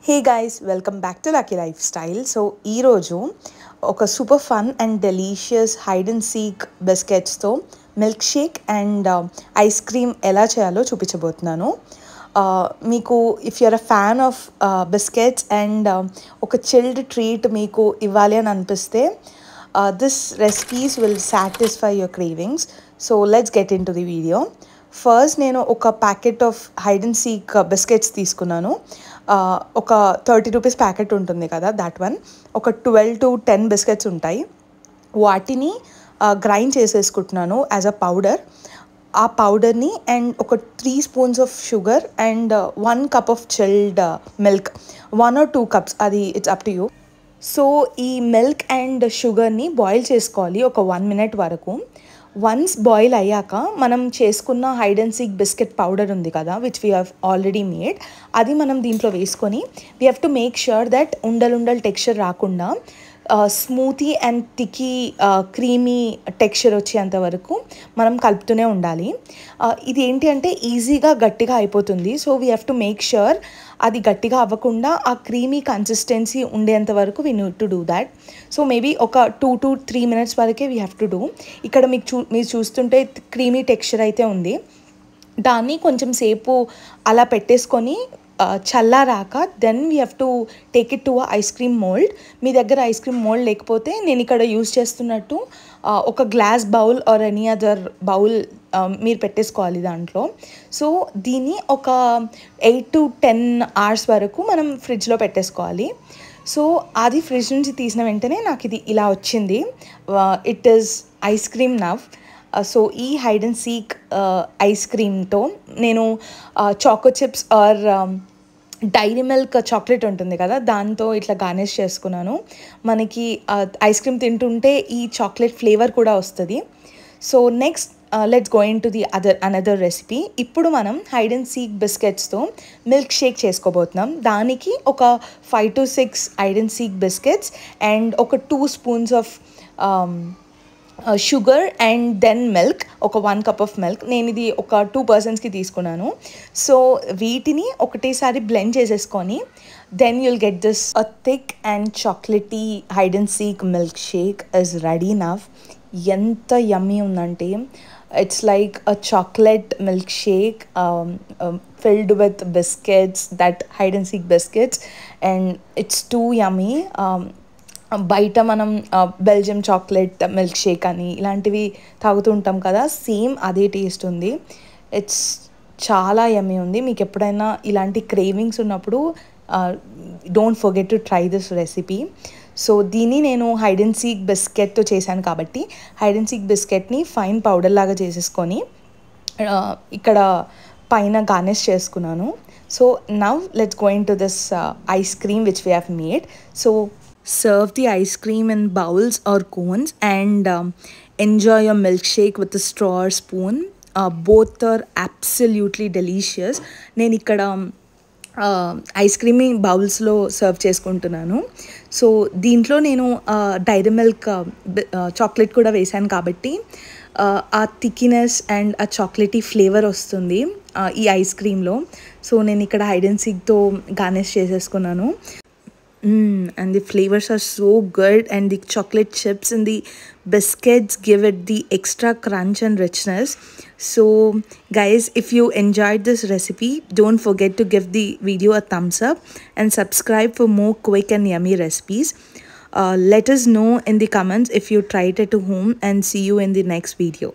Hey guys, welcome back to Lucky Lifestyle. So ee roju oka super fun and delicious hide and seek biscuits tho milkshake and ice cream ela cheyalo chupinchabothunnanu. Meeku if you're a fan of biscuits and oka chilled treat meeku ivvali ani anipiste this recipes will satisfy your cravings. So let's get into the video. First నేను ఒక packet of hide and seek biscuits తీసుకున్నాను. ఒక 30 rupees packet ఉంటుంది కదా, that one. ఒక 12 to 10 biscuits ఉంటాయి. వాటిని grind చేసేసుకుంటున్నాను యాజ్ అ పౌడర్. ఆ పౌడర్ని అండ్ ఒక 3 spoons of sugar and 1 cup of chilled milk, 1 or 2 cups, అది it's up to you. So ఈ మిల్క్ అండ్ షుగర్ని బాయిల్ చేసుకోవాలి ఒక 1 minute వరకు. వన్స్ బాయిల్ అయ్యాక మనం చేసుకున్న hide and seek biscuit powder ఉంది కదా, which we have already made, అది మనం దీంట్లో వేసుకొని we have to make sure that ఉండలు టెక్స్చర్ రాకుండా స్మూతీ అండ్ టికీ క్రీమీ టెక్స్చర్ వచ్చేంత వరకు మనం కలుపుతూనే ఉండాలి. ఇది ఏంటి అంటే ఈజీగా గట్టిగా అయిపోతుంది. So we have to make sure అది గట్టిగా అవ్వకుండా ఆ క్రీమీ కన్సిస్టెన్సీ ఉండేంత వరకు we need to do that. So maybe ఒక 2 to 3 minutes వరకే వీ హ్యావ్ టు డూ. ఇక్కడ మీరు చూస్తుంటే క్రీమీ టెక్స్చర్ అయితే ఉంది. దాన్ని కొంచెం సేపు అలా పెట్టేసుకొని చల్లారాక then we have to take it to ice cream mould. మీ దగ్గర ఐస్ క్రీమ్ మోల్డ్ లేకపోతే నేను ఇక్కడ యూస్ చేస్తున్నట్టు ఒక glass bowl or any other bowl మీరు పెట్టేసుకోవాలి దాంట్లో. సో దీన్ని ఒక 8 to 10 hours వరకు మనం ఫ్రిడ్జ్లో పెట్టేసుకోవాలి. సో అది ఫ్రిడ్జ్ నుంచి తీసిన వెంటనే నాకు ఇది ఇలా వచ్చింది. It is ice cream now. So ఈ హైడ్ అండ్ సీక్ ఐస్ క్రీమ్తో నేను choco chips or Dairy Milk chocolate ఉంటుంది కదా, దాంతో ఇట్లా గార్నిష్ చేసుకున్నాను. మనకి ఐస్ క్రీమ్ తింటుంటే ఈ చాక్లెట్ ఫ్లేవర్ కూడా వస్తుంది. So next let's go into the another recipe. ఇప్పుడు మనం హైడ్ అండ్ సీక్ బిస్కెట్స్తో మిల్క్ షేక్ చేసుకోబోతున్నాం. దానికి ఒక 5 to 6 hide and seek biscuits and ఒక 2 spoons of sugar and then milk, ఒక 1 cup ఆఫ్ మిల్క్. నేను ఇది ఒక 2 personsకి తీసుకున్నాను. సో వీటిని ఒకటేసారి బ్లెండ్ చేసేసుకొని then you'll get this a thick and chocolatey hide and seek milk shake is ready now. ఎంత యమ్మీ ఉందంటే it's like a chocolate milkshake filled with biscuits, that hide and seek biscuits, and it's too yummy. బయట మనం Belgium chocolate milk shake అని ఇలాంటివి తాగుతూ ఉంటాం కదా, same అదే టేస్ట్ ఉంది. ఇట్స్ చాలా యమ్మీ ఉంది. మీకు ఎప్పుడైనా ఇలాంటి క్రేవింగ్స్ ఉన్నప్పుడు don't forget to try this recipe. So దీన్ని నేను హైడ్ అండ్ సీక్ బిస్కెట్తో చేశాను కాబట్టి హైడ్ అండ్ సీక్ బిస్కెట్ని ఫైన్ పౌడర్ లాగా చేసేసుకొని ఇక్కడ పైన గార్నిష్ చేసుకున్నాను. So now let's go into this ice cream which we have made. So serve the ice cream in bowls or cones and enjoy your milkshake with a straw or spoon. Both are absolutely delicious. నేను ఇక్కడ ice క్రీమ్ని బౌల్స్లో serve చేసుకుంటున్నాను. So దీంట్లో నేను dairy Milk chocolate కూడా వేసాను కాబట్టి ఆ థిక్నెస్ అండ్ ఆ చాక్లెటీ ఫ్లేవర్ వస్తుంది ఈ ఐస్ క్రీమ్లో. సో నేను ఇక్కడ హైడ్ అండ్ సీక్తో గార్నిష్ చేసేసుకున్నాను. And the flavors are so good, and the chocolate chips and the biscuits give it the extra crunch and richness. So guys, if you enjoyed this recipe, don't forget to give the video a thumbs up and subscribe for more quick and yummy recipes. Let us know in the comments if you tried it at home, and see you in the next video.